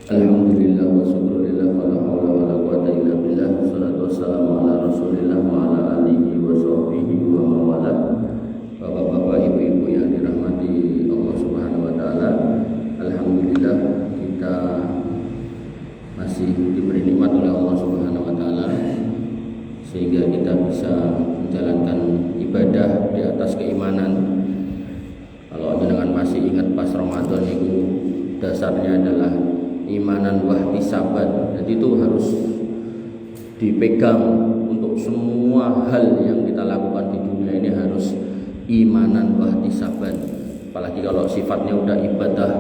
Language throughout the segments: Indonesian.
Alhamdulillah wa syukurillah wa la haula wa la quwata illa billah. Wassalatu wassalamu ala Rasulillah wa ala alihi wa sahbihi wa mawala. Bapak-bapak, ibu-ibu yang dirahmati Allah Subhanahu wa taala. Alhamdulillah kita masih diberi nikmat oleh Allah Subhanahu wa taala sehingga kita bisa menjalankan ibadah di atas keimanan. Kalau dengan masih ingat pas Ramadan itu dasarnya adalah imanan wahtisaban. Jadi itu harus dipegang untuk semua hal yang kita lakukan di dunia ini, harus imanan wahtisaban. Apalagi kalau sifatnya udah ibadah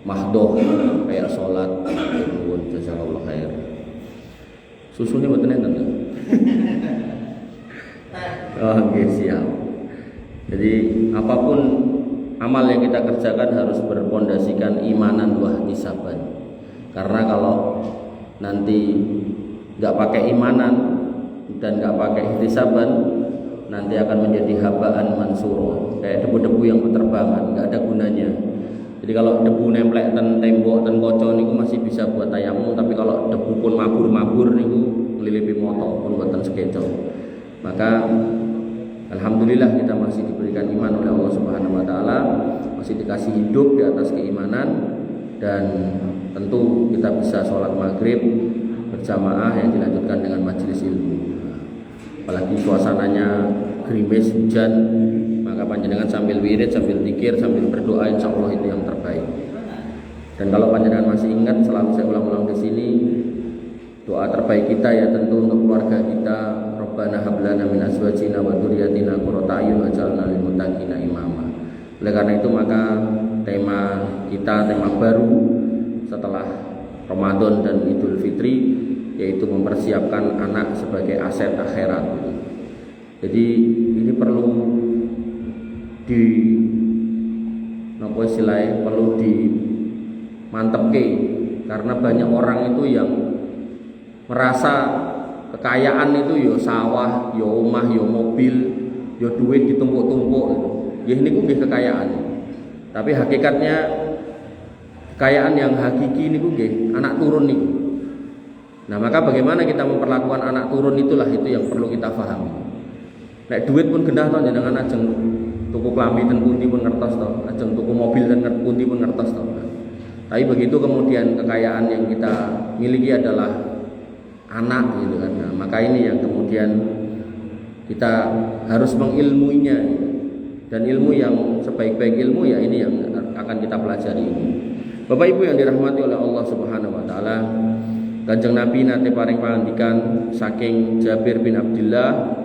mahdoh kayak sholat. Jazakallahu khair. Susunya mboten enten. Oke, siap. Jadi apapun amal yang kita kerjakan harus berpondasikan imanan wahtisaban. Karena kalau nanti nggak pakai imanan dan nggak pakai ihtisaban, nanti akan menjadi habaan mansuro, kayak debu-debu yang berterbangan, nggak ada gunanya. Jadi kalau debu nemplek ten tembok ten kaca niku masih bisa buat tayamum, tapi kalau debu pun mabur-mabur niku nglilipi moto pun boten sekeco. Maka alhamdulillah kita masih diberikan iman oleh Allah Subhanahu wa taala, masih dikasih hidup di atas keimanan, dan tentu kita bisa sholat maghrib berjamaah yang dilanjutkan dengan majelis ilmu. Apalagi suasananya gerimis hujan, maka panjenengan sambil wirid, sambil zikir, sambil berdoa, insya Allah itu yang terbaik. Dan kalau panjenengan masih ingat, selalu saya ulang-ulang di sini, doa terbaik kita ya tentu untuk keluarga kita. Rabbana hab lana min azwajina wa dzurriyyatina qurrata a'yun waj'alna lil muttaqina imama. Oleh karena itu maka tema kita, tema baru setelah Ramadan dan Idul Fitri, yaitu mempersiapkan anak sebagai aset akhirat. Jadi ini perlu di perlu dimantepke, karena banyak orang itu yang merasa kekayaan itu yo sawah, yo omah, yo mobil, yo duit ditumpuk-tumpuk gitu. Ya niku nggih kekayaan. Tapi hakikatnya kekayaan yang hakiki niku nggih anak turun niku. Nah, maka bagaimana kita memperlakukan anak turun itulah itu yang perlu kita pahami. Nek duit pun gendah to jenengan ajeng tuku klambi ten pundi pun ngertos to, ajeng tuku mobil ten pundi pun ngertos to. Tapi begitu kemudian kekayaan yang kita miliki adalah anak gitu kan. Nah, maka ini yang kemudian kita harus mengilmuinya, dan ilmu yang sebaik-baik ilmu ya ini yang akan kita pelajari ini. Bapak Ibu yang dirahmati oleh Allah Subhanahu wa taala, Kanjeng Nabi nate paring pangandikan saking Jabir bin Abdullah.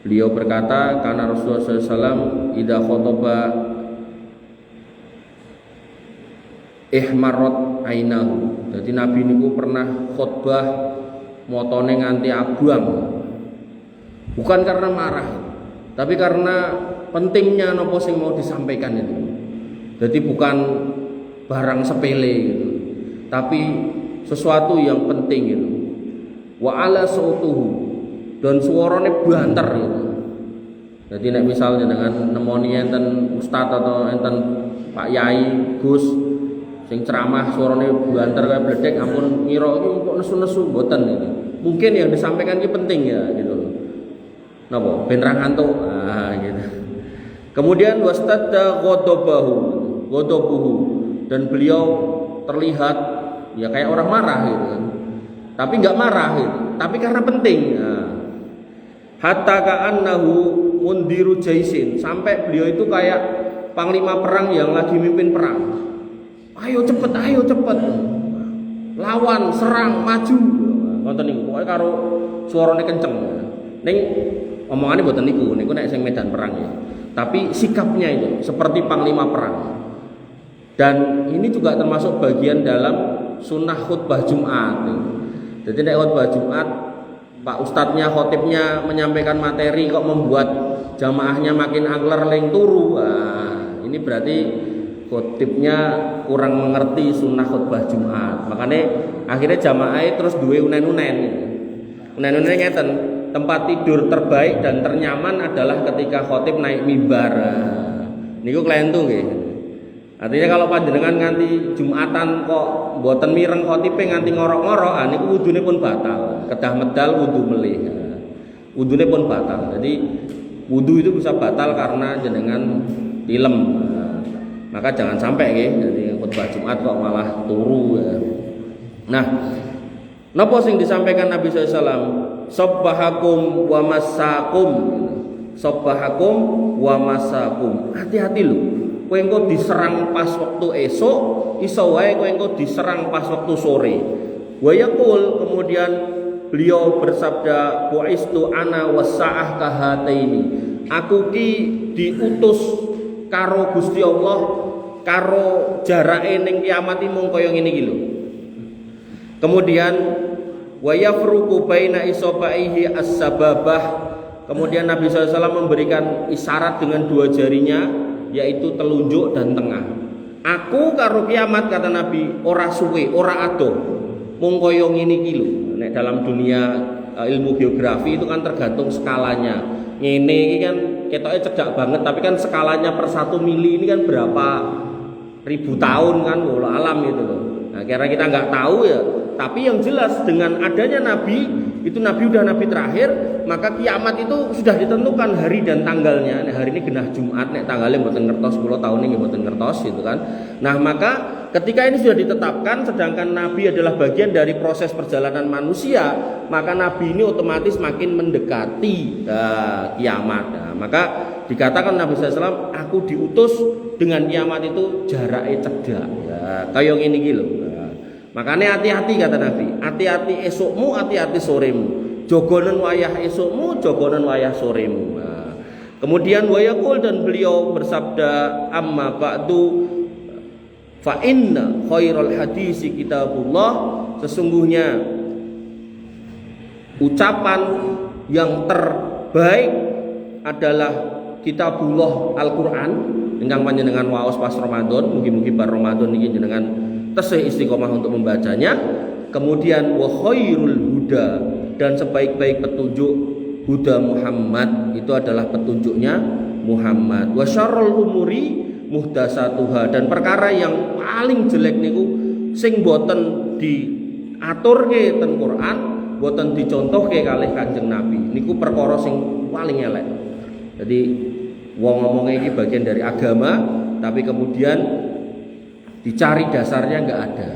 Beliau berkata, karena Rasulullah SAW idza khotoba ihmarat ainahu. Jadi Nabi niku pernah khotbah motone nganti abang. Bukan karena marah, tapi karena pentingnya nopo sing mau disampaikan itu. Jadi bukan barang sepele gitu, tapi sesuatu yang penting itu. Wa ala sautuhu, dan suarane banter gitu. Jadi nek misalnya dengan nemoni enten ustaz atau enten Pak Yai, Gus sing ceramah suarane banter kayak bledek, ampun ngira iki kok nesu-nesu mboten gitu. Mungkin yang disampaikan iki penting ya gitu. Napa? Ben ra ngantuk. Gitu. Kemudian wastadda ghadabuhu, dan beliau terlihat ya kayak orang marah gitu kan. Tapi enggak marah gitu, tapi karena penting. Hatta ka'annahu mundiru jaisin, sampai beliau itu kayak panglima perang yang lagi mimpin perang. Ayo cepet, lawan, serang, maju. Ngoten niku, pokoke karo suarane kenceng. Ning omongane mboten niku nek sing medan perang ya. Tapi sikapnya itu seperti panglima perang. Dan ini juga termasuk bagian dalam sunnah khutbah Jumat. Jadi nek khutbah Jumat, Pak Ustadznya, khotibnya menyampaikan materi kok membuat jamaahnya makin angler leng turu. Ini berarti khotibnya kurang mengerti sunnah khutbah Jumat. Makanya akhirnya jamaah terus duwe unen-unen. Unen-unen ngeten, tempat tidur terbaik dan ternyaman adalah ketika khotib naik mimbar. Niku kalian tuh nggih. Artinya kalau panjenengan nganti Jumatan kok mboten mireng khotibe nganti ngorok-ngorok, niku wudune pun batal. Kedah medal wudu melih. Wudune pun batal. Jadi wudu itu bisa batal karena jenengan tilem. Maka jangan sampai nggih, jadi khutbah Jumat kok malah turu ya. Nah, napa sing disampaikan Nabi SAW? Sabbahakum wa masakum. Sabbahakum wa masakum. Hati-hati lho. Kowe engko diserang pas waktu esok, iso wae kowe engko diserang pas waktu sore. Wa yaqul, kemudian beliau bersabda, "Bu'istu ana wasa'ah kahataini." Aku ki diutus karo Gusti Allah karo jarake ning kiamat iki mung kaya ngene iki lho. Kemudian wa yafruqu baina isabaihi as-sababah. Kemudian Nabi SAW memberikan isyarat dengan dua jarinya, yaitu telunjuk dan tengah. Aku karo kiamat, kata Nabi, ora suwe, ora adoh. Mung kaya ngene iki lho. Nek dalam dunia ilmu geografi itu kan tergantung skalanya. Ngene iki kan ketoke cedak banget, tapi kan skalanya per 1 mili ini kan berapa ribu tahun kan, wallah alam itu loh. Nah, kira kita nggak tahu ya. Tapi yang jelas dengan adanya Nabi, itu Nabi udah Nabi terakhir, maka kiamat itu sudah ditentukan hari dan tanggalnya. Nah, hari ini genah Jumat, nek tanggalnya mboten ngertos 10 tahun ini mboten ngertos gitu kan. Nah, maka ketika ini sudah ditetapkan, sedangkan Nabi adalah bagian dari proses perjalanan manusia, maka Nabi ini otomatis makin mendekati kiamat. Nah, maka dikatakan Nabi SAW, aku diutus dengan kiamat itu jaraknya cedak. Ya, kayak ini gitu. Makanya hati-hati kata Nabi, hati-hati esokmu, hati-hati soremu. Jogonen wayah esokmu, jogonen wayah soremu. Nah, kemudian wayakul, dan beliau bersabda, amma ba'du fa inna khairal hadisi kitabullah. Sesungguhnya ucapan yang terbaik adalah kitabullah Al-Quran. Ingkang panjenengan waos pas Ramadan, mugi-mugi bar Ramadan niki jenengan tesih istiqomah untuk membacanya. Kemudian wa khairul huda, dan sebaik-baik petunjuk huda Muhammad, itu adalah petunjuknya Muhammad. Wa syarrul umuri muhdatsatuha, dan perkara yang paling jelek niku sing boten diaturke ten Quran, boten dicontohke kalih Kanjeng Nabi, niku perkara sing paling elek. Jadi wong ngomongnya ini bagian dari agama, tapi kemudian dicari dasarnya nggak ada.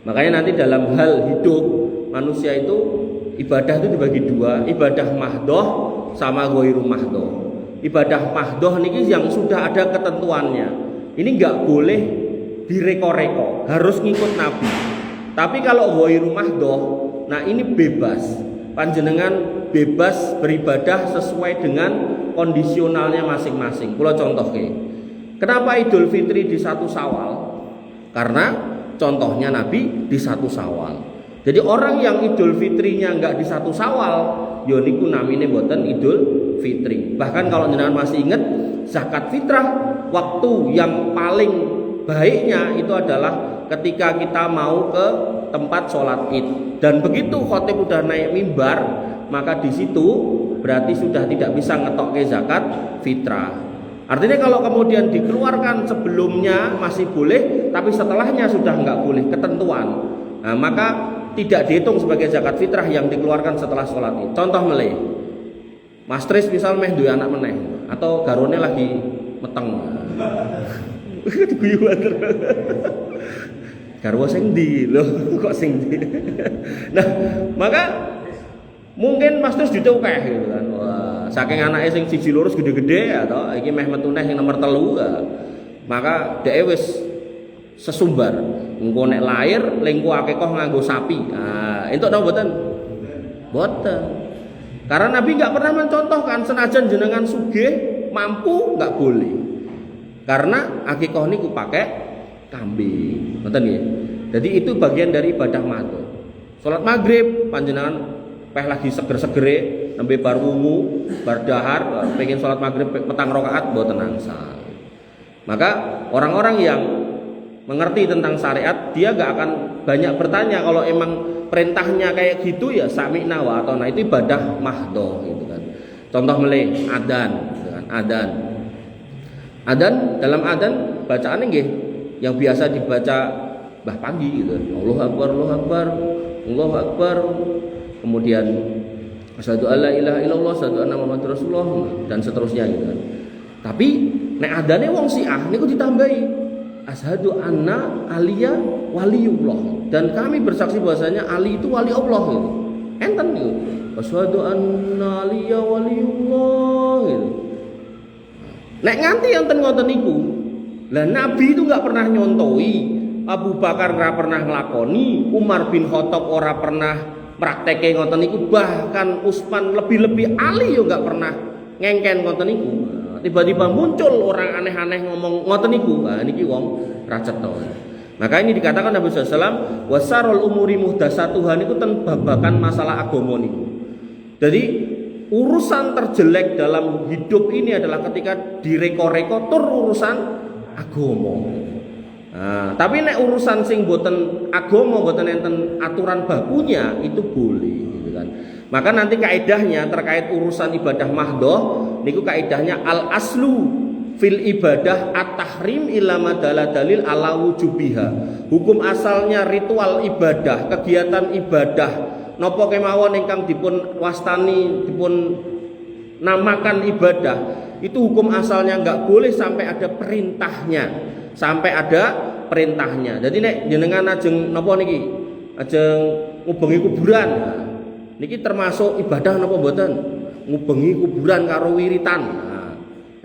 Makanya nanti dalam hal hidup manusia itu ibadah itu dibagi dua, ibadah mahdoh sama ghairu mahdoh. Ibadah mahdoh niki yang sudah ada ketentuannya. Ini nggak boleh direko-reko, harus ngikut Nabi. Tapi kalau ghairu mahdoh, nah ini bebas. Panjenengan bebas beribadah sesuai dengan kondisionalnya masing-masing. Kula contohke. Kenapa Idul Fitri di 1 Syawal? Karena contohnya Nabi di 1 Syawal. Jadi orang yang Idul Fitrinya enggak di 1 Syawal, ya niku namine mboten Idul Fitri. Bahkan kalau jenengan masih ingat, zakat fitrah waktu yang paling baiknya itu adalah ketika kita mau ke tempat sholat Id. Dan begitu khotib udah naik mimbar, maka di situ berarti sudah tidak bisa ngetokke zakat fitrah. Artinya kalau kemudian dikeluarkan sebelumnya masih boleh, tapi setelahnya sudah nggak boleh, ketentuan. Nah, maka tidak dihitung sebagai zakat fitrah yang dikeluarkan setelah sholat Id. Contoh meleh, Mas Tris misal meh duwe anak meneh, atau garone lagi meteng. Diguyuan terus. Garwa sing ndi lho, kok sing ndi. Nah, maka mungkin Mas Tris ditukeh gitu kan. Wah, saking anake sing siji lurus gede-gede atau iki meh metu neh sing nomor 3 ya. Maka dhek wis sesumbar. Engko nek lair lengko akekah nganggo sapi. Nah, entuk napa mboten? Mboten. Karena Nabi enggak pernah mencontohkan senajan jenengan sugih mampu enggak boleh. Karena akikah niku pakai kambing. Ngoten nggih. Jadi itu bagian dari ibadah maghrib. Salat maghrib panjenengan peh lagi seger-segere nembe bar wungu, bar dahar, pengen sholat maghrib petang rakaat mboten angsal. Maka orang-orang yang mengerti tentang syariat, dia gak akan banyak bertanya. Kalau emang perintahnya kayak gitu ya sami'na wa ata'na, itu ibadah mahdoh gitu kan. Contoh meleh adzan gitu kan, adzan dalam adzan bacaannya nggih yang biasa dibaca Mbah Panggi gitu. Allahu Akbar, Allahu Akbar, Allahu Akbar. Kemudian asyhadu alla ilaha illallah, asyhadu anna Muhammadar Rasulullah dan seterusnya gitu kan. Tapi nek adane wong Syiah niku ditambahi asyhadu anna Aliya waliyullah, dan kami bersaksi bahwasanya Ali itu wali Allah gitu. Enten niku. Asyhadu anna Aliya waliyullah gitu. Nek nganti enten ngoten niku. Lah Nabi itu enggak pernah nyontoi, Abu Bakar ora pernah nglakoni, Umar bin Khattab ora pernah prakteke ngoten niku, bahkan Utsman lebih-lebih Ali yo enggak pernah ngengken ngoten niku. Tiba-tiba muncul orang aneh-aneh ngomong ngoten niku. Nah niki wong ra cetha. Maka ini dikatakan Nabi SAW wasarul umuri muhdatsatuha niku ten babakan masalah agama niku. Jadi urusan terjelek dalam hidup ini adalah ketika direko-reko tur urusan agama. Nah, tapi nek urusan sing boten agama, boten enten aturan bakunya itu boleh gitu kan. Maka nanti kaidahnya terkait urusan ibadah mahdhah niku kaidahnya al aslu fil ibadah at-tahrim ila madala dalil ala wujubiha. Hukum asalnya ritual ibadah, kegiatan ibadah napa kemawon ingkang dipun wastani, dipun namakan ibadah, itu hukum asalnya enggak boleh sampai ada perintahnya. Sampai ada perintahnya. Jadi nek jenengan ajeng napa niki? Ajeng ngubengi kuburan. Niki termasuk ibadah napa mboten? Ngubengi kuburan karo wiritan. Nah,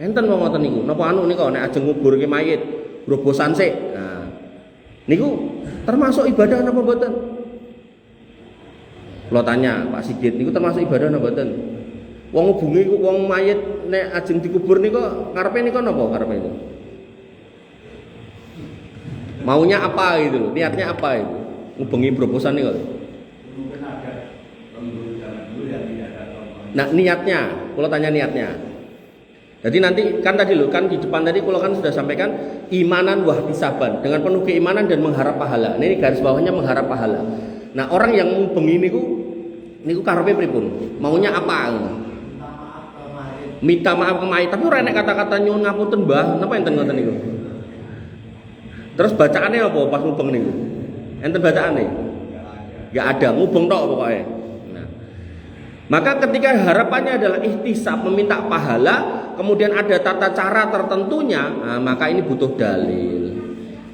enten wong ngoten niku. Napa anu nika nek ajeng nguburke mayit, grobosan sik. Nah, niku termasuk ibadah napa mboten? Kula tanya Pak Sigit, niku termasuk ibadah napa mboten? Wong ngubungi wong mayit nek ajeng dikubur nika karepe nika napa karepe niku? Maunya apa gitu, niatnya apa itu? Ngubengi brobosan nih kalau. Nah niatnya, kalau tanya niatnya. Jadi nanti kan tadi loh, kan di depan tadi kalau kan sudah sampaikan imanan wahtisaban, dengan penuh keimanan dan mengharap pahala. Nah, ini garis bawahnya mengharap pahala. Nah orang yang ngubengi niku karepe pripun? Maunya apa? Minta maaf ke mayit. Tapi ora nek kata-kata nyuwun ngapunten Mbah, napa enten ngoten niku? Terus bacaannya apa pas ngubeng niku? Enten bacaannya? Enggak ada, ngubeng tok pokoknya. Nah, maka ketika harapannya adalah ihtisab, meminta pahala, kemudian ada tata cara tertentunya, nah, maka ini butuh dalil.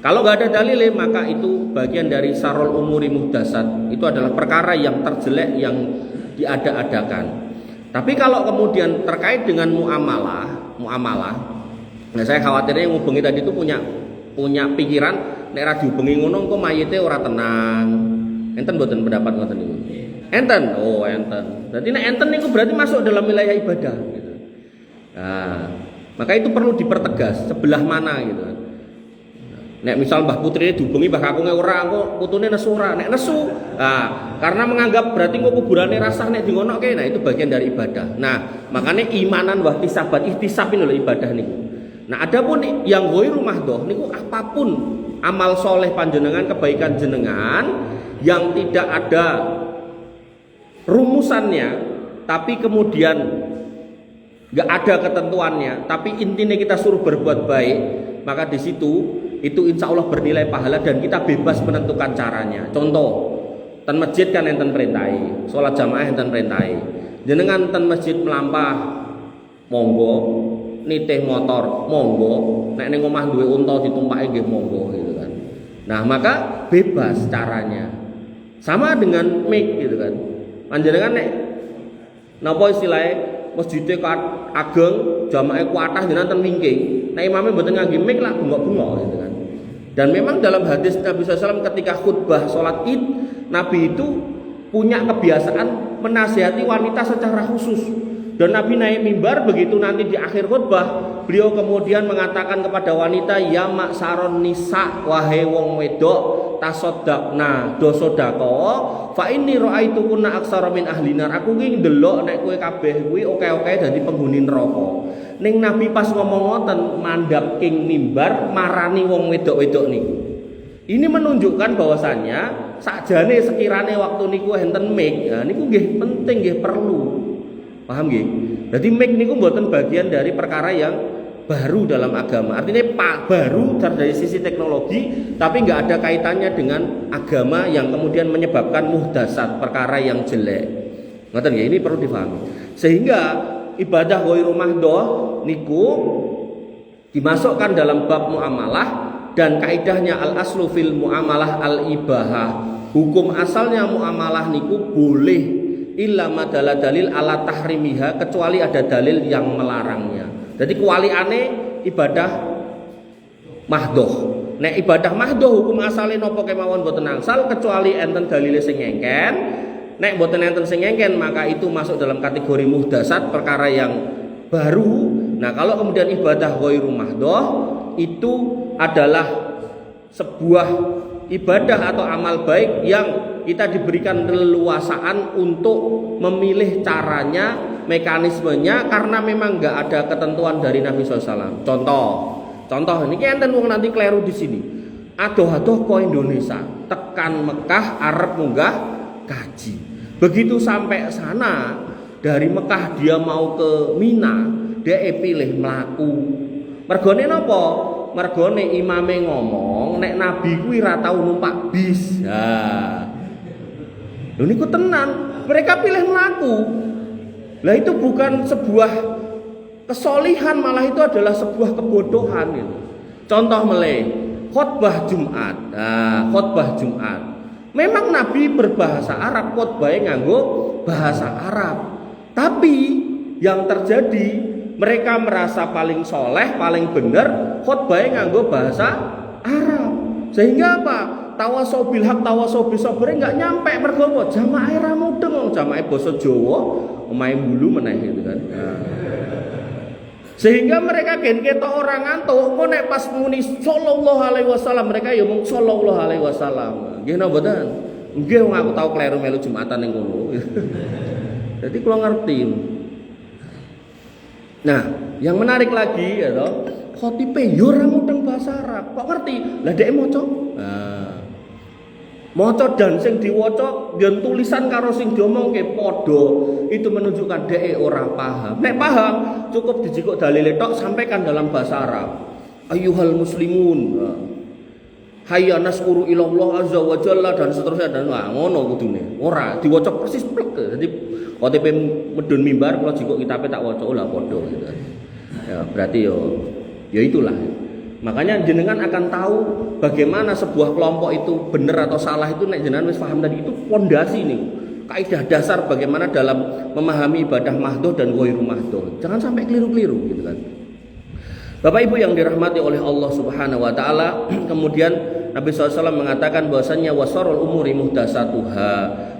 Kalau nggak ada dalil, maka itu bagian dari sarul umuri muhdasat. Itu adalah perkara yang terjelek yang diada-adakan. Tapi kalau kemudian terkait dengan muamalah, nah saya khawatirnya yang ngubengi tadi itu punya pikiran nek ra diubengi ngono engko mayite ora tenang. Enten mboten pendapat ngoten niku? Enten. Oh, enten. Berarti nek enten niku berarti masuk dalam wilayah ibadah gitu. Nah, maka itu perlu dipertegas sebelah mana gitu. Nek misal Mbah Putrine diubengi Mbah Kakunge ora, engko putune nesu ora. Nek nesu, nah, karena menganggap berarti engko kuburane rasah nek dingonoke, nah itu bagian dari ibadah. Nah, makanya imanan wahtisaban, ihtisab lho ibadah niku. Nah, adapun yang ghairu mahdhah niku apapun amal soleh panjenengan, kebaikan jenengan yang tidak ada rumusannya, tapi kemudian nggak ada ketentuannya, tapi intinya kita suruh berbuat baik, maka di situ itu insya Allah bernilai pahala dan kita bebas menentukan caranya. Contoh, ten masjid kan enten perintahi, sholat jamaah enten perintahi, jenengan ten masjid melampah, monggo. Nitih motor monggo, nek ning omah duwe unta ditumpaki nggih monggo gitu kan. Nah, maka bebas caranya. Sama dengan mic gitu kan. Panjenengan nek napa istilahnya masjide ageng, jamaah kuatah jenengan ten wingking, nek imame mboten ngangge mic lah bengok-bengok gitu kan. Dan memang dalam hadis Nabi SAW ketika khutbah sholat Id, Nabi itu punya kebiasaan menasihati wanita secara khusus. Dan Nabi naik mimbar begitu nanti di akhir khutbah, beliau kemudian mengatakan kepada wanita, ya maksaron nisa, wahai wong wedok, tasoddaqna do sedekah, fa inni ra'aitukunna aksara min ahlinar. Aku ki ndelok nek kowe kabeh kuwi oke-oke dadi penghuni neraka. Ning Nabi pas ngomong ngoten mandhap king mimbar marani wong wedok-wedok niku. Ini menunjukkan bahwasannya sakjane sekirane waktu niku enten mic, nah niku nggih penting nggih perlu. Paham nggih? Jadi mic niku mboten bagian dari perkara yang baru dalam agama. Artinya baru dari sisi teknologi, tapi nggak ada kaitannya dengan agama yang kemudian menyebabkan muhdasat, perkara yang jelek. Ngoten ya, ini perlu difahami. Sehingga ibadah ghairu mahdoh niku dimasukkan dalam bab muamalah, dan kaidahnya al aslu fil muamalah al ibahah. Hukum asalnya muamalah niku boleh illa madala dalil ala tahrimiha, kecuali ada dalil yang melarangnya. Jadi kualiane ibadah mahdoh. Nek ibadah mahdoh hukum asalnya nopo kemawon boten angsal, kecuali enten dalile sing ngengken. Nek boten enten sing ngengken, maka itu masuk dalam kategori muhdasat, perkara yang baru. Nah, kalau kemudian ibadah ghairu mahdoh itu adalah sebuah ibadah atau amal baik yang kita diberikan keleluasaan untuk memilih caranya, mekanismenya, karena memang nggak ada ketentuan dari Nabi SAW. Contoh ini enten wong nanti keliru di sini. Adoh-adoh ko Indonesia, tekan Mekah Arab munggah kaji. Begitu sampai sana, dari Mekah dia mau ke Mina, dia pilih melaku. Mergone napa? Mergone imame ngomong nek nabi kuwi ra tau numpak bis. Nah. Lho niku tenan, mereka pilih melaku. Lah itu bukan sebuah kesolihan, malah itu adalah sebuah kebodohan itu. Contoh meleh, khotbah Jumat. Nah, khotbah Jumat. Memang Nabi berbahasa Arab, khotbahnya nganggo bahasa Arab. Tapi yang terjadi, mereka merasa paling soleh, paling benar, khotbahnya nganggo bahasa Arab. Sehingga apa? Tawasobil hak, tawasobil sabure nggak nyampe, mergo jamaah ra mudeng, jamaah basa Jawa, omahe bulu meneh gitu kan. Nah. Sehingga mereka gen ketok orang ngantuk, kok nek pas muni sallallahu alaihi wasallam, mereka ya mung sallallahu alaihi wasallam. Nggih napa mboten? Nggih, wong aku tau kleru melu Jumatan ning kono. Jadi kula ngerti. Nah, yang menarik lagi ya toh, khotibe yo ora mudeng bahasa Arab. Kok ngerti? Lah dhek maca. Nah. Maca dan sing diwaca yen tulisan karo sing diomongke padha, itu menunjukkan dhek ora paham. Nek paham, cukup dijikuk dalile tok, sampaikan dalam bahasa Arab. Ayyuhal muslimun. Hayya naskuru ilallah azza wa jalla dan seterusnya, dan ngono kudune. Ora diwaca persis plek. Jadi khotibe medun mimbar kalau jikuk kitabe tak waca lah padha gitu. Ya, berarti ya itulah. Makanya jenengan akan tahu bagaimana sebuah kelompok itu benar atau salah itu nek jenengan wis paham tadi, itu pondasi nih. Kaidah dasar bagaimana dalam memahami ibadah mahdoh dan ghairu mahdoh. Jangan sampai keliru-keliru gitu kan. Bapak Ibu yang dirahmati oleh Allah Subhanahu wa taala, kemudian Nabi SAW mengatakan bahwasannya wasarul umuri muhdasatuha,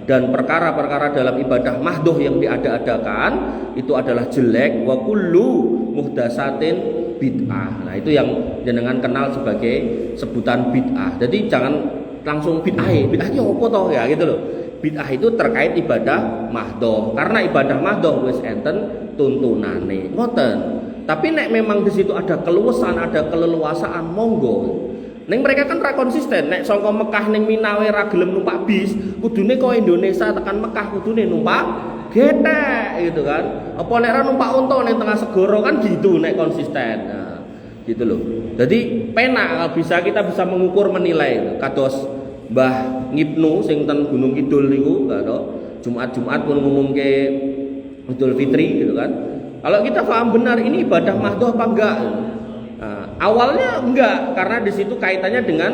dan perkara-perkara dalam ibadah mahdoh yang diada-adakan itu adalah jelek, wa kullu muhdasatin bid'ah. Nah, itu yang jenengan kenal sebagai sebutan bid'ah. Jadi jangan langsung bid'ah ya apa toh ya gitu loh. Bid'ah itu terkait ibadah mahdoh, karena ibadah mahdoh wis enten tuntunane. Ngoten. Tapi nek memang di situ ada keluasan, ada keleluasaan, monggo. Neng mereka kan ra konsisten. Nek saka Mekah ning Mina wae ra gelem numpak bis, kudune kok Indonesia tekan Mekah kudune numpak getek gitu kan. Apa nek ra numpak unta ning tengah segoro kan gitu nek konsisten. Nah, gitu loh. Jadi penak kita bisa mengukur menilai. Kados Mbah Ngibnu sing ten Gunung Kidul niku karo Jumat-Jumat pun ngumumke Idul Fitri gitu kan. Kalau kita paham benar ini ibadah mahdoh apa enggak? Nah, awalnya enggak, karena di situ kaitannya dengan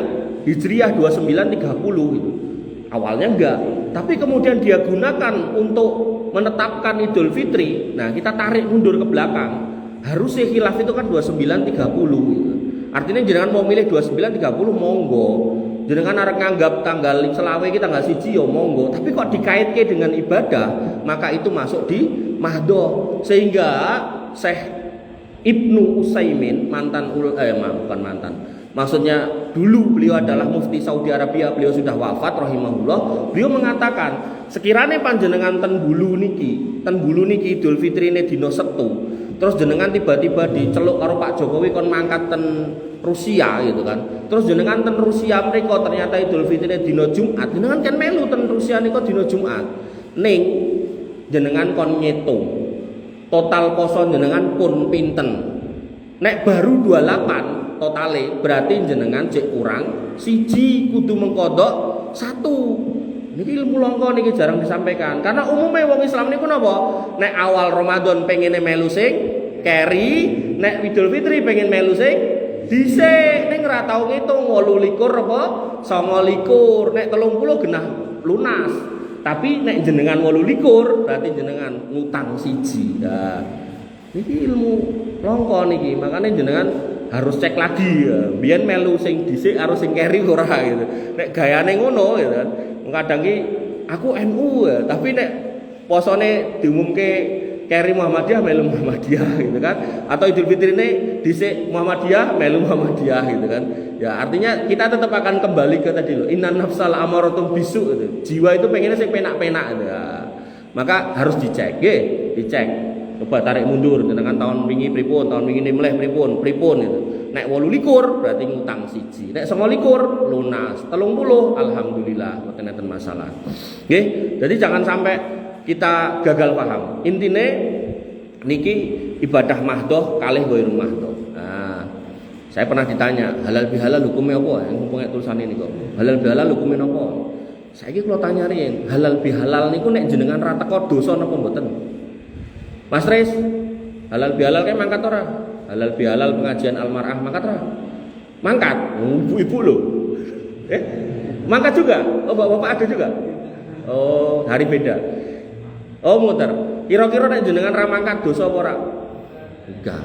Hijriah 2930 gitu. Awalnya enggak, tapi kemudian dia gunakan untuk menetapkan Idul Fitri. Nah, kita tarik mundur ke belakang. Harusnya khilaf itu kan 2930 gitu. Artinya jenengan mau milih 2930 monggo. Jenengan arep nganggap tanggal selawe kita tanggal 1 ya monggo, tapi kok dikaitke dengan ibadah, maka itu masuk di mahdoh. Sehingga Syekh Ibnu Utsaimin bukan mantan. Maksudnya dulu beliau adalah mufti Saudi Arabia, beliau sudah wafat rahimahullah. Beliau mengatakan, sekiranya panjenengan ten bulu niki Idul Fitri ini dino Setu, terus jenengan tiba-tiba diceluk karo Pak Jokowi kon mangkat ten Rusia gitu kan. Terus jenengan ten Rusia mereka ternyata Idul Fitri dino Jumat, jenengan kan melu ten Rusia niku dino Jumat. Ning jenengan kon ngitung total poso jenengan pun pinten. Nek baru 28 totale berarti jenengan cek kurang siji kudu mengkodok satu. Niki ilmu langka niki jarang disampaikan. Karena umumnya wong Islam niku napa? Nek awal Ramadan pengene melu sing keri, nek Idul Fitri pengen melu sing dhisik, ning ora tau ngitung 28 apa 29. Nek 30 genah lunas. Tapi nek jenengan 28 berarti jenengan ngutang siji. Nah, niki ilmu langka niki, makanya jenengan harus cek lagi ya. Biyen melu sing dhisik harus sing keri ora gitu. Nek gayane ngono gitu kan. Kadang ki aku NU ya, tapi nek posone diumumke keri Muhammadiyah melu Muhammadiyah gitu kan. Atau Idul Fitri ini dhisik Muhammadiyah melu Muhammadiyah gitu kan. Ya artinya kita tetap akan kembali ke tadi loh. Innan nafsal amaratum bisu gitu. Jiwa itu pengennya sing penak-penak gitu. Ya. Maka harus dicek, nggih, dicek. Coba tarik mundur dengan tahun wingi pripun, tahun wingi mleh pripun gitu. Nek 28 berarti ngutang siji. Nek 29 lunas. 30 alhamdulillah mboten enten masalah. Nggih, jadi jangan sampai kita gagal paham. Intine niki ibadah mahdoh kalih ghairu mahdoh. Nah, saya pernah ditanya, halal bihalal hukumnya apa? Yang punya tulisan ini kok. Halal bihalal hukumnya apa? Saiki kula tanyarin, halal bihalal niku nek jenengan ra teko dosa napa mboten? Mas Tris, halal bihalal kayak mangkat ora? Halal bihalal pengajian almarah mangkat ora? Mangkat, ibu-ibu loh. Mangkat juga? Oh bapak-bapak ada juga? Oh hari beda. Oh muter. Kira-kira nek jenengan ra mangkat dosa apa ora? Enggak.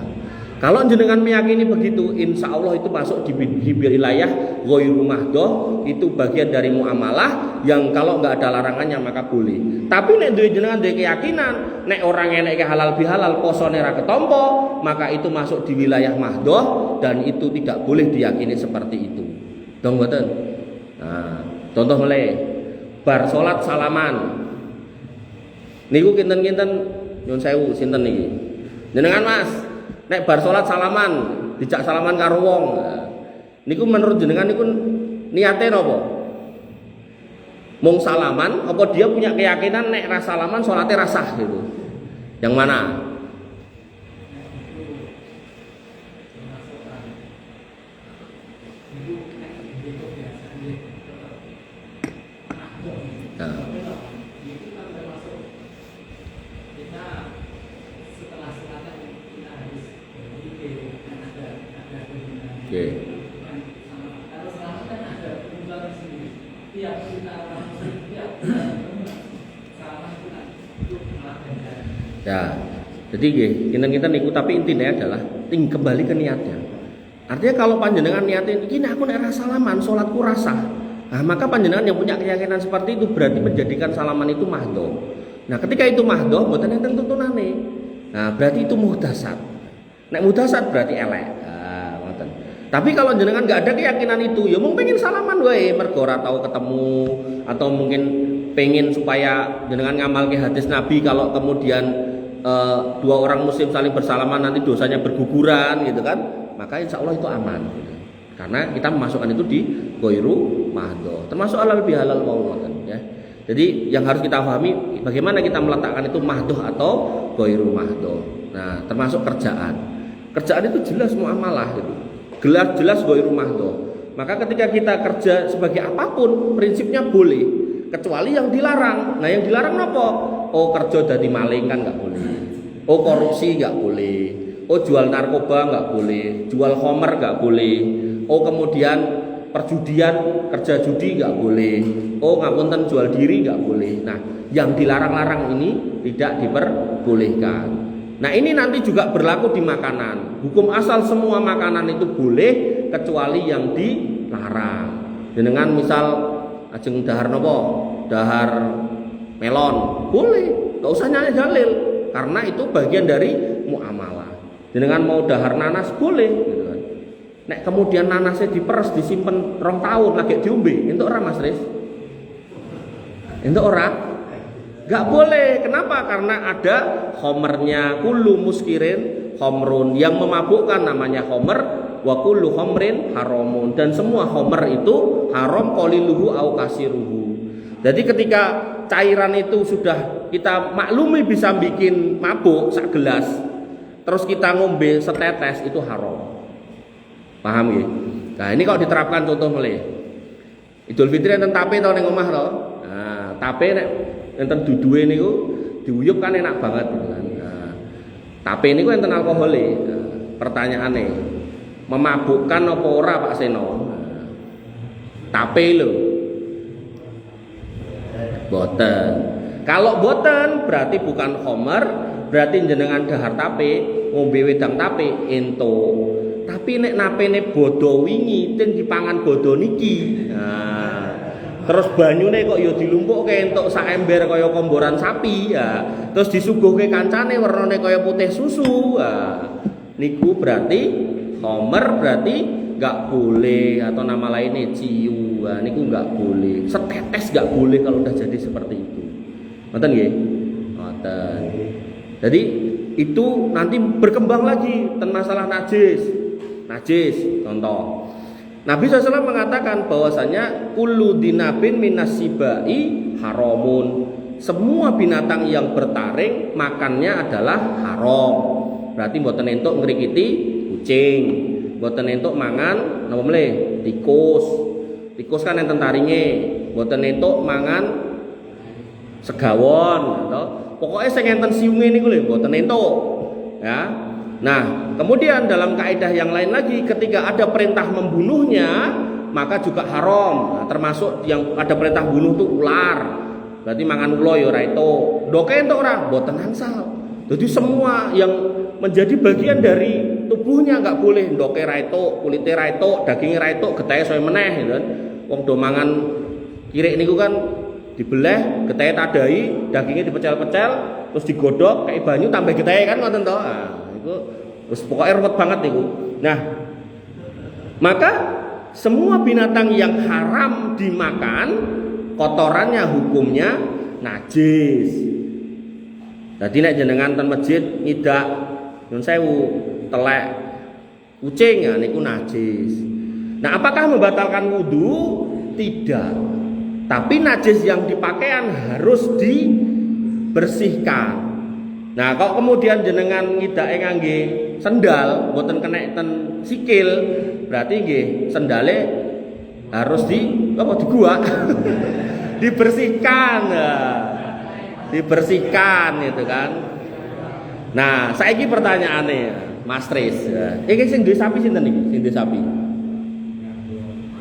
Kalau jenengan meyakini begitu, insya Allah itu masuk di wilayah ghairu mahdoh, itu bagian dari muamalah yang kalau nggak ada larangannya maka boleh. Tapi nek duwe jenengan duwe keyakinan, nek orang enek halal bihalal posone ra ketompo, maka itu masuk di wilayah mahdoh dan itu tidak boleh diyakini seperti itu. Dong mboten? Nah, contoh mulai bar salat salaman. Niku kinten-kinten nyun sewu sinten niki? Jenengan Mas, nek bar salat salaman, dijak salaman karo wong. Niku menurut jenengan niku niate napa? Mung salaman apa dia punya keyakinan nek ra salaman salate ra sah gitu. Yang mana? Nah. Oke. Ya, jadi kita niku tapi intinya adalah kembali ke niatnya. Artinya kalau panjenengan niatnya ini aku nek ra salaman salatku rasah. Nah, maka panjenengan yang punya keyakinan seperti itu berarti menjadikan salaman itu mahdoh. Nah, ketika itu mahdoh mboten enten tuntunane. Nah, berarti itu muhdasat. Nek muhdasat berarti elek. Tapi kalau jenengan nggak ada keyakinan itu, ya mungkin pengen salaman wae, mergo ora tau ketemu, atau mungkin pengen supaya jenengan ngamal ke hadis Nabi kalau kemudian dua orang muslim saling bersalaman nanti dosanya berguguran gitu kan, maka insya Allah itu aman. Gitu. Karena kita memasukkan itu di ghairu mahdoh, termasuk halal bihalal maulatan ya. Jadi yang harus kita pahami bagaimana kita meletakkan itu mahdoh atau ghairu mahdoh. Nah, termasuk kerjaan. Kerjaan itu jelas muamalah gitu. Jelas ghairu mahdoh. Maka ketika kita kerja sebagai apapun prinsipnya boleh kecuali yang dilarang. Nah yang dilarang apa? Oh kerja dadi maling kan nggak boleh. Oh korupsi nggak boleh. Oh jual narkoba nggak boleh. Jual khamr nggak boleh. Oh kemudian perjudian kerja judi nggak boleh. Oh ngapunten jual diri nggak boleh. Nah yang dilarang-larang ini tidak diperbolehkan. Nah ini nanti juga berlaku di makanan. Hukum asal semua makanan itu boleh kecuali yang dilarang. Dengan misal ajeng dahar nopo, dahar melon boleh, nggak usah nyari dalil karena itu bagian dari muamalah. Dengan mau dahar nanas boleh. Gitu kan. Nek kemudian nanasnya diperes disimpan 2 tahun lagi diombe, itu orang Mas Riz? Itu orang? Gak boleh. Kenapa? Karena ada khomernya. Kullu muskirin khomrun. Yang memabukkan namanya khomer. Wa kullu khomrin haramun. Dan semua khomer itu haram qaliluhu au kasiruhu. Jadi ketika cairan itu sudah kita maklumi bisa bikin mabuk sak gelas. terus kita ngombe setetes itu haram. Paham ya? Nah, ini kalau diterapkan contoh mulai Idul Fitri enten tape tau ning omah to. Nah, tape nek enten duduhe niku diuyup kan enak banget gitu kan. Nah, tape niku enten alkohole. Nah, pertanyaane, memabukkan apa ora Pak Seno? Nah, tape lho. Boten. Kalau boten berarti bukan khomer, berarti jenengan dahar tape, ngombe wedang tape ento. Tapi nek napene bodo wingi ten dipangan bodo niki. Nah, terus banyune kok ya dilumpukke entuk sak ember kaya komboran sapi ya. Terus disuguhke kancane wernane kaya putih susu. Nah, niku berarti khomer, berarti enggak boleh, atau nama lainnya ciu. Nah, niku enggak boleh. Setetes enggak boleh kalau udah jadi seperti itu. Ngoten nggih? Ngoten. Jadi itu nanti berkembang lagi tentang masalah najis. Najis, contoh. Nabi SAW mengatakan bahwasanya kullu dinabin minasibai haramun. Semua binatang yang bertaring makannya adalah haram. Berarti mboten entuk ngrikiti kucing, mboten entuk mangan napa meneh tikus. Tikus kan enten taringe, mboten entuk mangan segawon atau pokoknya sing enten siunge niku lho mboten entuk. Ya. Nah, kemudian dalam kaidah yang lain lagi, ketika ada perintah membunuhnya, maka juga haram. Nah, termasuk yang ada perintah bunuh itu ular. Berarti mangan ulo ya ora itu. Ndoke entuk ora? Mboten angsal. Jadi semua yang menjadi bagian dari tubuhnya enggak boleh. Ndoke ra itu, kulite ra itu, daginge ra itu, getahe soe meneh gitu kan. Wong do mangan kirik niku kan dibeleh, getahe tadai, dagingnya dipecel-pecel, terus digodhog kayak banyu tambah getahe kan ngoten to. Itu terus pokoknya ruwet banget itu. Nah, maka semua binatang yang haram dimakan kotorannya hukumnya najis. Jadi nek jenengan ten masjid ngidak nyun sewu telek kucing ya niku najis. Nah, apakah membatalkan wudu? Tidak. Tapi najis yang dipakaian harus dibersihkan. Nah, kok kemudian jenengan ngidake ngangge sendal mboten kena ten sikil, berarti nggih sendale harus dibuak. Dibersihkan. Nah, dibersihkan itu kan. Nah, saiki pertanyaane Mas Tris. Iki sing duwe sapi sinten iki? Sing duwe sapi.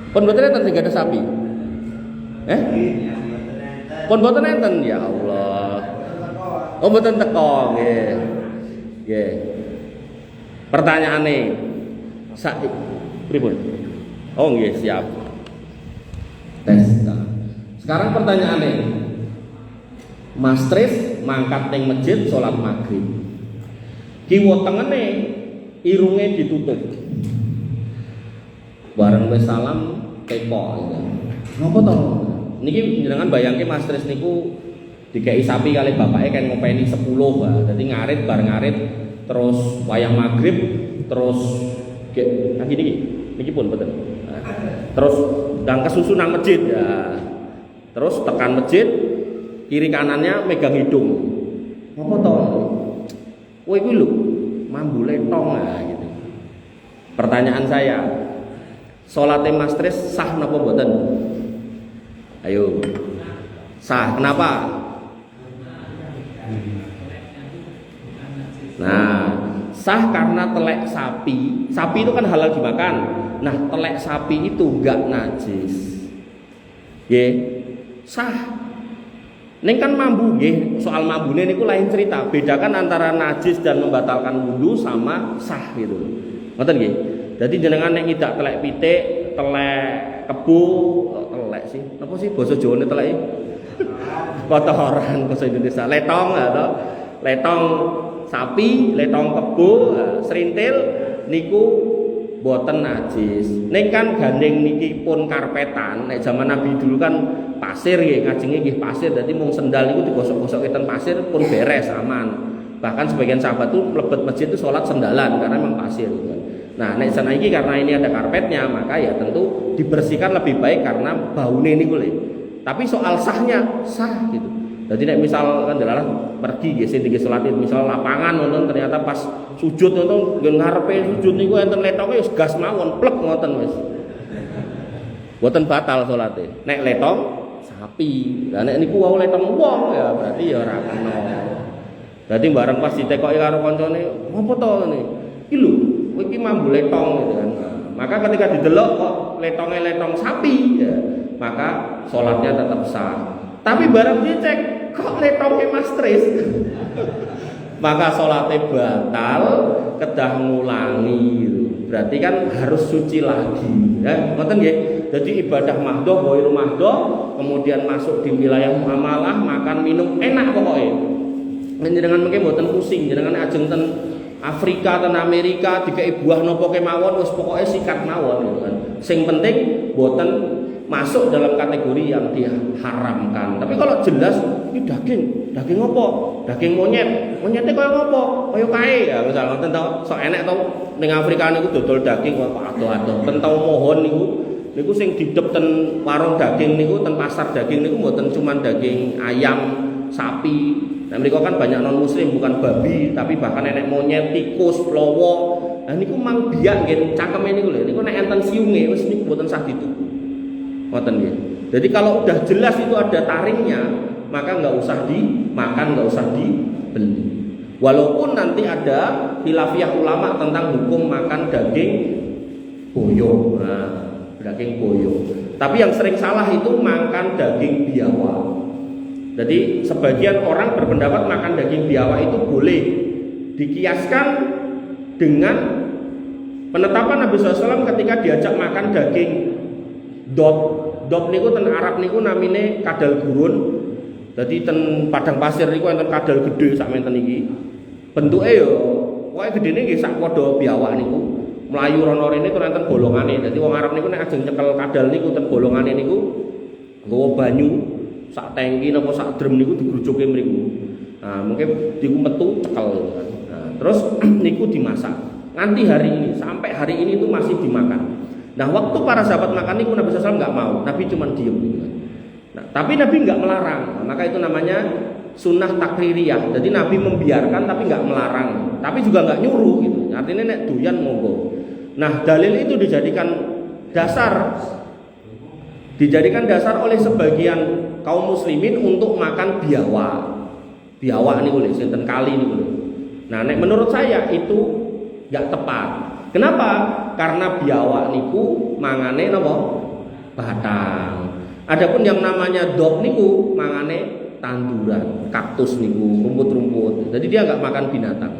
Pun mboten enten sing gadah sapi. Pun mboten enten ya Allah. Oh mboten teko nggih. Nggih. Pertanyaane pripun? Oh nggih siap. Tes. Sekarang pertanyaane. Mas Tris mangkat ning masjid salat maghrib. Kiwa tengene irunge ditutup. Bareng wis salam teko. Napa to? Niki jenengan bayangke Mas Tris niku dikai sapi kali bapaknya kan ngopeni 10 jadi ngarit bareng ngarit terus wayang maghrib terus niki pun betul terus dang kesusu nang masjid ya terus tekan masjid kiri kanannya megang hidung apa to kowe kuwi lho mambu letong ya gitu. Pertanyaan saya salate Mas Tris sah napa mboten? Ayo sah, kenapa? Nah, sah karena telek sapi. Sapi itu kan halal dimakan. Nah, telek sapi itu enggak najis. Nggih. Sah. Ning kan mambu nggih, soal mambune niku lain cerita. Bedakan antara najis dan membatalkan wudu sama sah gitu. Ngoten nggih. Jadi jenengan nek ngidak telek pitik, telek kebo, telek sih. Napa sih basa Jawane telek? Kotoran bahasa Indonesia. Letong atau letong sapi, letong kebo, serintil niku boten najis. Ning kan gandeng niki pun karpetan. Nek zaman Nabi dulu kan pasir nggih, ngajenge nggih pasir. Dadi mung sendal niku digosok-gosokke ten pasir pun beres aman. Bahkan sebagian sahabat tuh mlebet masjid itu sholat sendalan karena memang pasir gitu. Nah, nek sana iki karena ini ada karpetnya, maka ya tentu dibersihkan lebih baik karena baune niku lho. Tapi soal sahnya sah gitu. Jadi nek misal kan dalah pergi nggih sing tinggi salat misal lapangan nonton ternyata pas sujud nonton nggen ngarepe sujud niku enten letoke wis gas mawon plek ngoten wis. Mboten batal salate. Nek letong sapi. Lah nek niku wau letong wong ya berarti ya ora kena. Berarti bareng pas ditekoki karo kancane, "Apa to ngene?" Iki lho, kowe iki mambu letong gitu kan. Maka ketika didelok kok letongnya letong sapi ya, maka salatnya tetap sah. Tapi barang dicek kok letongnya mas Tris maka sholatnya batal, kedah ngulangi gitu. Berarti kan harus suci lagi ya, ngoten nggih. Jadi ibadah mahdoh, ghairu mahdoh, kemudian masuk di wilayah muamalah, makan minum enak pokoknya. Jenengan mungkin mboten pusing, jenengan ajeng ten Afrika ten Amerika dikei buah nopo kemawon wis pokoke sikat mawon gitu kan. Sing penting mboten masuk dalam kategori yang diharamkan. Tapi kalau jelas ini daging apa? Daging monyet. Monyetnya kaya apa? Kaya kae ya misal ngoten to. Sok enek to ning Afrika niku dodol daging kok ado-ado. Ten tau mohon niku sing didep ten warung daging niku ten pasar daging niku mboten cuman daging ayam, sapi. Nah mereka kan banyak non muslim bukan babi, tapi bahkan enek monyet, tikus, lowo. Nah niku mang biak nggih cangkeme niku lho. Niku nek enten siunge wis niku mboten sah dituku. Ngoten nggih. Jadi kalau udah jelas itu ada taringnya, maka nggak usah dimakan, nggak usah dibeli. Walaupun nanti ada khilafiyah ulama tentang hukum makan daging boyo. Nah, daging boyo. Tapi yang sering salah itu makan daging biawak. Jadi sebagian orang berpendapat makan daging biawak itu boleh dikiaskan dengan penetapan Nabi SAW ketika diajak makan daging dop niku ten Arab niku namine kadal gurun. Jadi ten padang pasir niku enten kadal gede sak menten iki. Bentuke yo pokoke gedene nggih sak padha biawak niku. Mlayu rono rene terus enten bolongane. Dadi wong Arab niku nek ajeng nyekel kadal niku ten bolongane niku nggawa banyu sak tangki napa sak drem niku digrujuke mriku. Nah, mungkin diku metu cekel gitu kan. Nah, terus niku dimasak. Nganti hari ini, sampai hari ini itu masih dimakan. Nah, waktu para sahabat makan niku Nabi SAW nggak mau, Nabi cuma diem gitu kan. Nah, tapi Nabi nggak melarang. Nah, maka itu namanya sunnah takririyah. Jadi Nabi membiarkan tapi nggak melarang, tapi juga nggak nyuruh gitu. Artinya nek doyan monggo. Nah, dalil itu dijadikan dasar oleh sebagian kaum muslimin untuk makan biawak. Biawak niku lho, sinten kali niku lho. Nah, nek menurut saya itu enggak tepat. Kenapa? Karena biawak niku mangane napa? Batang. Adapun yang namanya dog niku mangane tanduran, kaktus niku, rumput-rumput. Jadi dia enggak makan binatang.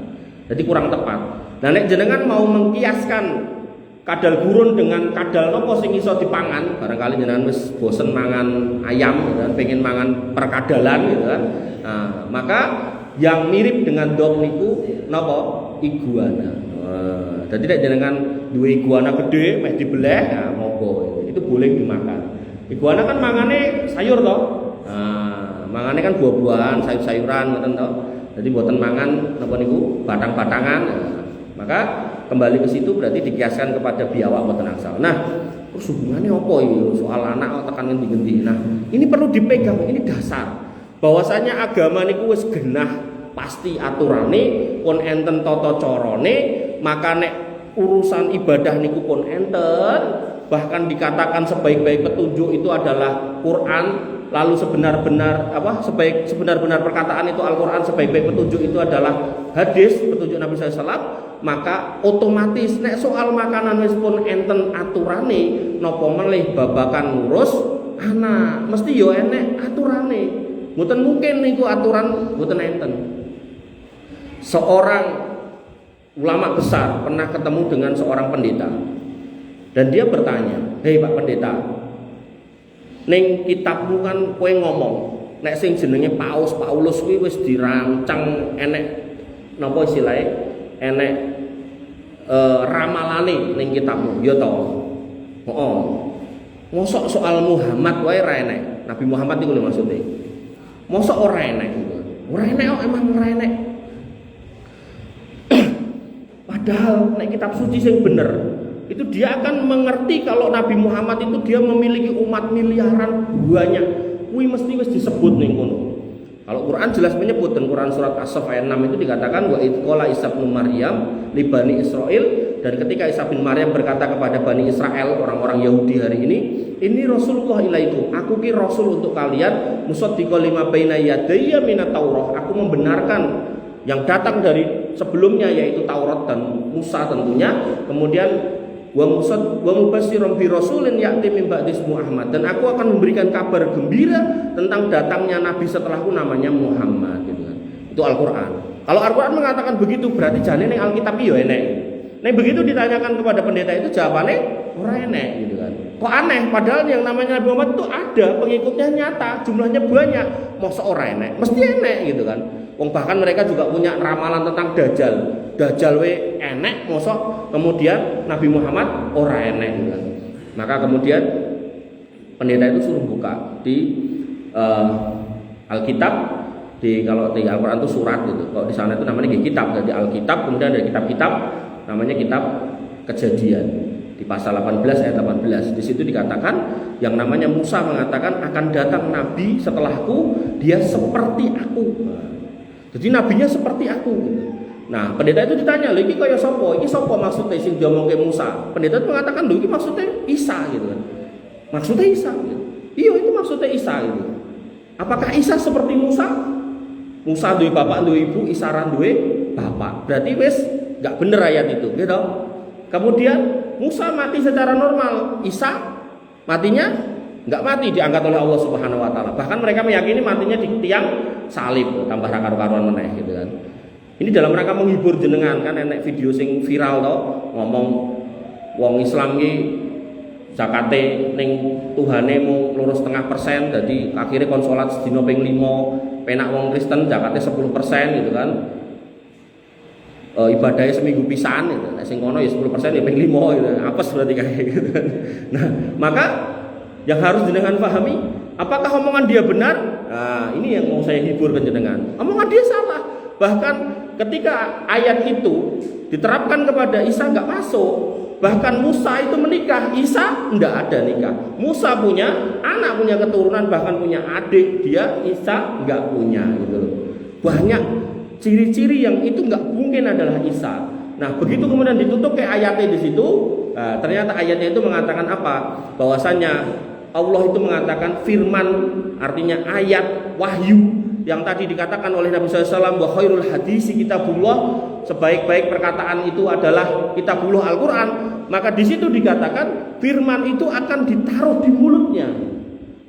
Jadi kurang tepat. Nah, nek jenengan mau mengkiaskan kadal gurun dengan kadal nopo sing iso dipangan, barangkali jenengan wis bosen mangan ayam gitu kan, pengen mangan perkadalan gitu kan. Nah, maka yang mirip dengan dog niku nopo? Iguana. Nah, jadi nek jenengan duwe iguana gede meh dibeleh, nah monggo itu boleh dimakan. Iguana kan mangane sayur toh. Nah, mangane kan buah-buahan, sayur-sayuran ngoten toh. Jadi mboten mangan napa niku batang-batangan. Nah, maka kembali ke situ berarti dikiaskan kepada biawak mboten angsal. Nah, terus hubungannya apa iki soal anak tekan ngendi-ngendi. Nah, ini perlu dipegang, ini dasar. Bahwasanya agama niku wis genah pasti aturane, pun enten tata carane, maka nek urusan ibadah niku pun enten, bahkan dikatakan sebaik-baik petunjuk itu adalah Quran. Lalu sebenar-benar perkataan itu Al-Quran, sebaik-baik petunjuk itu adalah hadis, petunjuk Nabi SAW. Maka otomatis nek soal makanan wis pun enten aturane, napa melih babakan ngurus anak mesti yo enek aturane. Mboten mungkin niku aturan mboten enten. Seorang ulama besar pernah ketemu dengan seorang pendeta dan dia bertanya, "Hei Pak Pendeta, ning kitabmu kan kowe ngomong nek sing jenenge Paulus kuwi wis dirancang enek napa istilahnya enek ramalane ning kitabmu ya to." Heeh. Mosok soal Muhammad wae ra enek. Nabi Muhammad iku lho maksude. Mosok ora enek. Ora enek kok emang ora enek. Padahal nek kitab suci sing bener itu dia akan mengerti kalau Nabi Muhammad itu dia memiliki umat miliaran banyak. Kuwi mesti wis disebut ning kono. Kalau Quran jelas menyebut, dan Quran surat As-Saff ayat 6 itu dikatakan wa id qala Isa bin Maryam li Bani Israil, dan ketika Isa bin Maryam berkata kepada Bani Israel, orang-orang Yahudi hari ini Rasulullah ilaikum, aku ki rasul untuk kalian, musaddiqal lima baina yadayya minat Taurah, aku membenarkan yang datang dari sebelumnya yaitu Taurat dan Musa tentunya, kemudian wa mubasysiran bi rasulin ya'ti min ba'di ismu Ahmad, dan aku akan memberikan kabar gembira tentang datangnya nabi setelahku namanya Muhammad, gitu kan. Itu Al-Qur'an. Kalau Al-Qur'an mengatakan begitu, berarti jane ning Alkitab yo enek. Nek begitu ditanyakan kepada pendeta itu jawabannya ora enek, gitu kan. Kok aneh, padahal yang namanya Nabi Muhammad itu ada, pengikutnya nyata, jumlahnya banyak. Mosok ora enek? Mesti enek, gitu kan. Wong bahkan mereka juga punya ramalan tentang Dajjal. Dajjal we enek, mosok kemudian Nabi Muhammad ora enek, gitu kan. Maka kemudian pendeta itu suruh buka di Alkitab, kalau di Al-Quran itu surat gitu. Kalau di sana itu namanya kitab, jadi Alkitab, kemudian ada kitab-kitab namanya kitab Kejadian. Di pasal 18 ayat 18 di situ dikatakan yang namanya Musa mengatakan akan datang nabi setelahku, dia seperti aku. Jadi nabinya seperti aku. Nah, pendeta itu ditanya, "Lho iki kaya sapa? Iki sapa maksudnya sing diomongke Musa?" Pendeta itu mengatakan, "Lho iki maksudnya Isa," gitu kan. Maksudnya Isa gitu. Iya, itu maksudnya Isa gitu. Apakah Isa seperti Musa? Musa duwe bapak, duwe ibu, Isa ra duwe bapak. Berarti wis enggak bener ayat itu, gitu. Kemudian Musa mati secara normal, Isa matinya enggak mati, diangkat oleh Allah Subhanahu wa taala. Bahkan mereka meyakini matinya di tiang salib, tambah karu-karuan meneh gitu kan. Ini dalam rangka menghibur jenengan, kan enek video sing viral to, ngomong wong Islam ki zakate ning Tuhane mung 2,5%, dadi akhirnya kon salat sedina ping 5, penak wong Kristen zakate 10% gitu kan. Ibadahnya seminggu pisan gitu. Nek sing kono ya 10% ya ping 5 gitu. Apes berarti kayak gitu kan. Nah, maka yang harus jenengan pahami, apakah omongan dia benar? Nah, ini yang mau saya hibur ke jenengan. Omongan dia salah. Bahkan ketika ayat itu diterapkan kepada Isa enggak masuk. Bahkan Musa itu menikah, Isa enggak ada nikah. Musa punya anak, punya keturunan, bahkan punya adik, dia Isa enggak punya gitu loh. Banyak ciri-ciri yang itu enggak mungkin adalah Isa. Nah, begitu kemudian ditutup kayak ayatnya di situ, nah, ternyata ayatnya itu mengatakan apa? Bahwasannya Allah itu mengatakan firman, artinya ayat wahyu yang tadi dikatakan oleh Nabi SAW, wa khairul hadisi kitabullah, sebaik-baik perkataan itu adalah kitabullah Al-Quran. Maka di situ dikatakan firman itu akan ditaruh di mulutnya.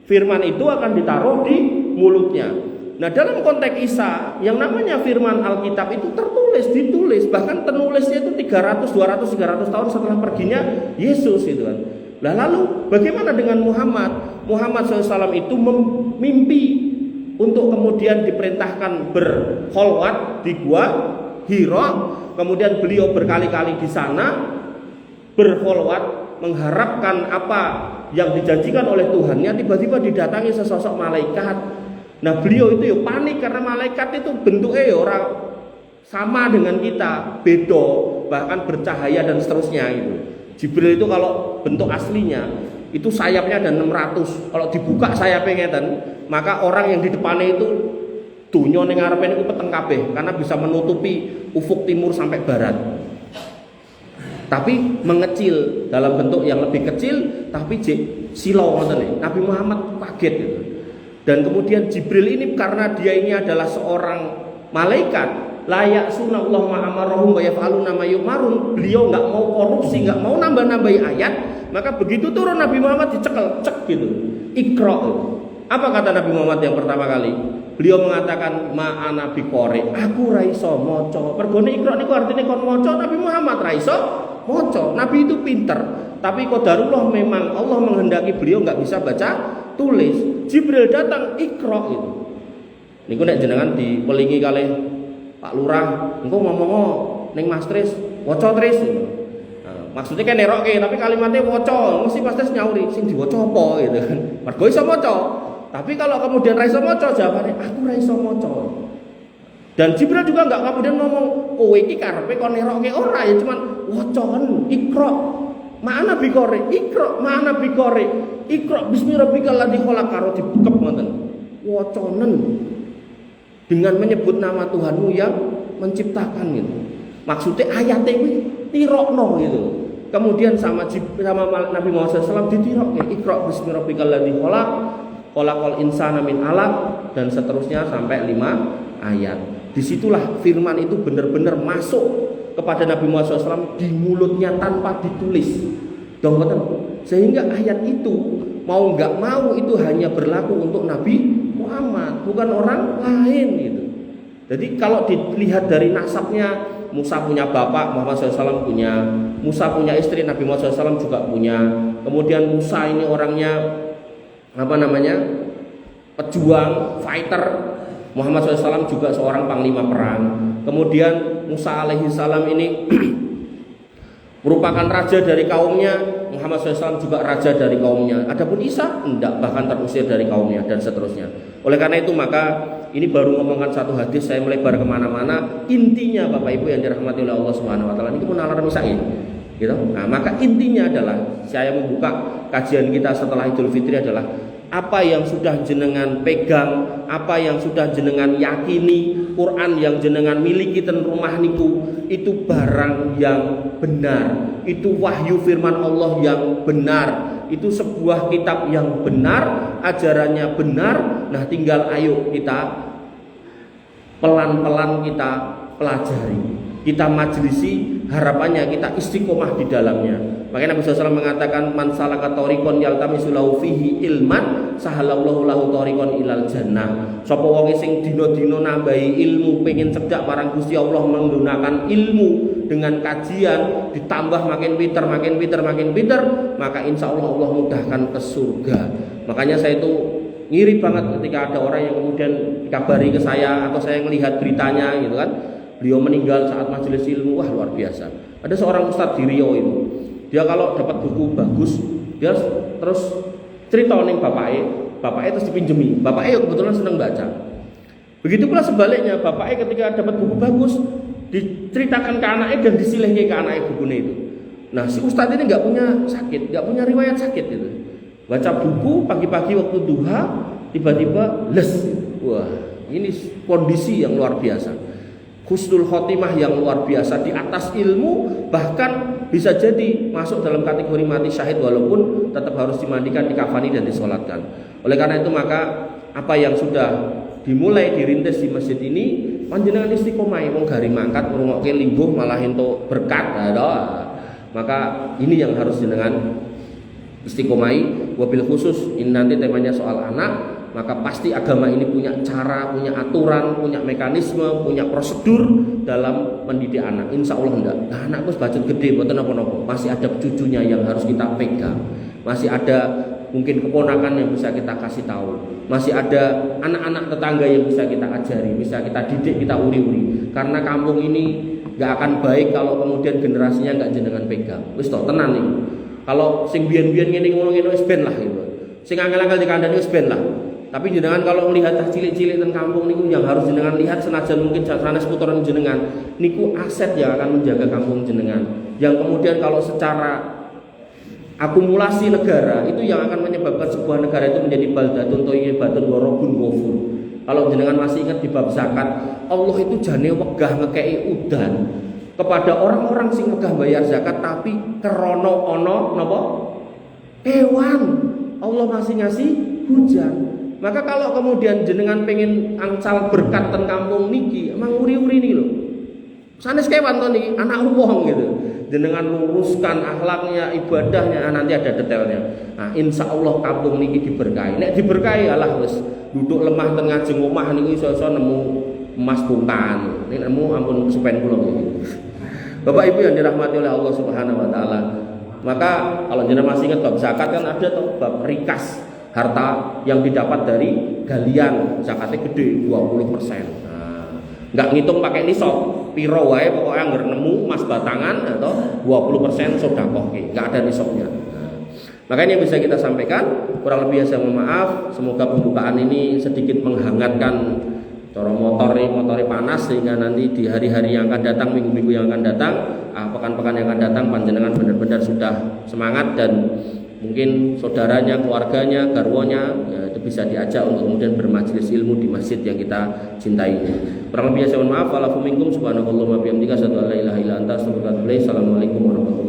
Firman itu akan ditaruh di mulutnya. Nah, dalam konteks Isa, yang namanya firman Alkitab itu ditulis, bahkan penulisnya itu 300, 200, 300 tahun setelah perginya Yesus itu kan. Nah, lalu bagaimana dengan Muhammad? Muhammad SAW itu mimpi untuk kemudian diperintahkan berkholwat di gua Hira, kemudian beliau berkali-kali di sana berkholwat mengharapkan apa yang dijanjikan oleh Tuhannya. Tiba-tiba didatangi sesosok malaikat. Nah, beliau itu ya panik karena malaikat itu bentuknya ya orang sama dengan kita, beda, bahkan bercahaya dan seterusnya gitu. Jibril itu kalau bentuk aslinya itu sayapnya ada 600. Kalau dibuka sayapnya ngeten, maka orang yang di depannya itu dunya ning ngarepe niku peteng kabeh karena bisa menutupi ufuk timur sampai barat. Tapi mengecil dalam bentuk yang lebih kecil, tapi silau ngoten. Nabi Muhammad kaget gitu. Dan kemudian Jibril ini karena dia ini adalah seorang malaikat, layak sunallah ma'amarahum wa yaf'aluna ma yu'marun, beliau enggak mau korupsi, enggak mau nambah-nambahi ayat, maka begitu turun Nabi Muhammad dicekel, cek gitu. Iqra. Apa kata Nabi Muhammad yang pertama kali? Beliau mengatakan ma'ana biqori, aku ra iso maca. Mergone Iqra niku artine kon maca, Nabi Muhammad ra iso maca. Nabi itu pinter, tapi qadarullah memang Allah menghendaki beliau enggak bisa baca tulis. Jibril datang, Iqra itu. Niku nek jenengan dipelingi kalih Pak Lurah, engko ngomong ning Mas Tris, waca Tris. Nah, maksudnya kan neroke, tapi kalimatnya waca, mesti pasti nyauri sing diwaca apa gitu kan. Mergo iso maca. Tapi kalau kemudian ra iso maca, jawabane aku ra iso maca. Dan Jibril juga enggak kemudian ngomong, kowe iki karepe kon neroke ora ya, cuman wacan Iqra. Ma'ana biqori, Iqra, ma'ana biqori. Iqra bismi rabbikal ladzi khalaq, karo dibukep ngoten. Wacanen. dengan menyebut nama Tuhanmu yang menciptakan gitu. Maksudnya ayatnya itu tirokno gitu. Kemudian sama Nabi Muhammad SAW ditirok ya, Iqra bismi rabbikal ladzi khalaq, khalaqal insana min 'alaq, dan seterusnya sampai 5 ayat. Disitulah firman itu benar-benar masuk kepada Nabi Muhammad SAW di mulutnya tanpa ditulis. Sehingga ayat itu mau nggak mau itu hanya berlaku untuk Nabi Muhammad, bukan orang lain gitu. Jadi kalau dilihat dari nasabnya, Musa punya bapak, Muhammad SAW punya. Musa punya istri, Nabi Muhammad SAW juga punya. Kemudian Musa ini orangnya pejuang, fighter. Muhammad SAW juga seorang panglima perang. Kemudian Musa alaihi salam ini merupakan raja dari kaumnya. Muhammad SAW juga raja dari kaumnya. Adapun Isa tidak, bahkan terusir dari kaumnya dan seterusnya. Oleh karena itu maka ini baru ngomongkan satu hadis, saya melebar kemana-mana. Intinya Bapak Ibu yang dirahmati oleh Allah Subhanahu Wa Taala, ini pun alarm misain, gitu. Nah, maka intinya adalah saya membuka kajian kita setelah Idul Fitri adalah apa yang sudah jenengan pegang, apa yang sudah jenengan yakini, Quran yang jenengan miliki ten rumah niku itu barang yang benar, itu wahyu firman Allah yang benar, itu sebuah kitab yang benar, ajarannya benar. Nah, tinggal ayo kita pelan-pelan kita pelajari, kita majlisi, harapannya kita istiqomah di dalamnya. Makanya Nabi SAW mengatakan man salaka thariqan yaltamisu lahu fihi ilman sahalallahu lahu thariqan ilal jannah. Sapa wong sing dina-dina nambahi ilmu, pengen cedak marang Gusti Allah menggunakan ilmu dengan kajian, ditambah makin pinter, maka insya Allah Allah mudahkan ke surga. Makanya saya itu ngiri banget ketika ada orang yang kemudian dikabari ke saya atau saya melihat beritanya gitu kan, beliau meninggal saat majelis ilmu. Wah, luar biasa. Ada seorang ustadz di Riau itu, dia kalau dapat buku bagus dia terus cerita ning bapaknya terus dipinjemi. Bapaknya kebetulan senang baca. Begitu pula sebaliknya, bapaknya ketika dapat buku bagus diceritakan ke anaknya dan disilihnya ke anaknya bukunya itu. Nah, si ustadz ini nggak punya sakit, nggak punya riwayat sakit itu. Baca buku pagi-pagi waktu duha, tiba-tiba les. Wah, ini kondisi yang luar biasa. Husnul khotimah yang luar biasa di atas ilmu, bahkan bisa jadi masuk dalam kategori mati syahid walaupun tetap harus dimandikan, dikafani dan disolatkan. Oleh karena itu maka apa yang sudah dimulai dirintis di masjid ini panjenengan istiqomah, wong gari mangkat ngrungokke lingguh malah entuk berkat. Maka ini yang harus jenengan istiqomai. Wabil khusus ini nanti temanya soal anak, maka pasti agama ini punya cara, punya aturan, punya mekanisme, punya prosedur dalam mendidik anak. Insya Allah enggak. Nah, anakku sebacet gede, buatan apa-apa, masih ada cucunya yang harus kita pegang, masih ada mungkin keponakan yang bisa kita kasih tahu, masih ada anak-anak tetangga yang bisa kita ajari, bisa kita didik, kita uri-uri. Karena kampung ini nggak akan baik kalau kemudian generasinya nggak jenengan pegang. Wis toh tenan nih. Kalau sing biyen-biyen ngene ngono wis ben lah gitu. Sing angel-angel dikandani wis ben lah. Tapi jenengan kalau melihat cilik-cilik teng kampung niku yang harus jenengan lihat, senajan mungkin sanes putaran jenengan niku aset yang akan menjaga kampung jenengan. Yang kemudian kalau secara akumulasi negara itu yang akan menyebabkan sebuah negara itu menjadi baldatun thayyibatun wa rabbun ghafur. Kalau jenengan masih ingat di bab zakat, Allah itu jane wegah ngekei udan kepada orang-orang sing megah bayar zakat, tapi kerono ono napa? Kewan. Allah masih ngasih hujan. Maka kalau kemudian jenengan pengen angsal berkat ten kampung niki, emang uri-uri niki lho. Sanes kewan to niki, anak wong gitu. Jenengan luruskan akhlaknya, ibadahnya, nanti ada detailnya. Nah, insya Allah kampung niki diberkahi. Nek diberkahi alah wis duduk lemah ten ngajeng omah niku iso-iso nemu emas buntan. Nek nemu ampun kesupen kula niki. Bapak Ibu yang dirahmati oleh Allah Subhanahu wa taala. Maka kalau jenengan masih ingat bab zakat kan ada tuh bab rikas, harta yang didapat dari galian, zakatnya gede 20%. Nah, enggak ngitung pakai nisab, piro wae pokoknya anggar nemu emas batangan atau 20% sedekah, enggak ada nisabnya. Nah, makanya yang bisa kita sampaikan, kurang lebih saya mohon maaf, semoga pembukaan ini sedikit menghangatkan cara motori panas sehingga nanti di hari-hari yang akan datang, minggu-minggu yang akan datang, pekan-pekan yang akan datang panjenengan benar-benar sudah semangat dan mungkin saudaranya, keluarganya, garwonya, ya, itu bisa diajak untuk kemudian bermajelis ilmu di masjid yang kita cintai. Kurang lebih saya mohon maaf. Wa'alaikum minkum subhanakallahumma bihamdika asyhadu an la ilaha illa anta astaghfiruka wa atubu ilaik. Assalamualaikum warahmatullahi wabarakatuh.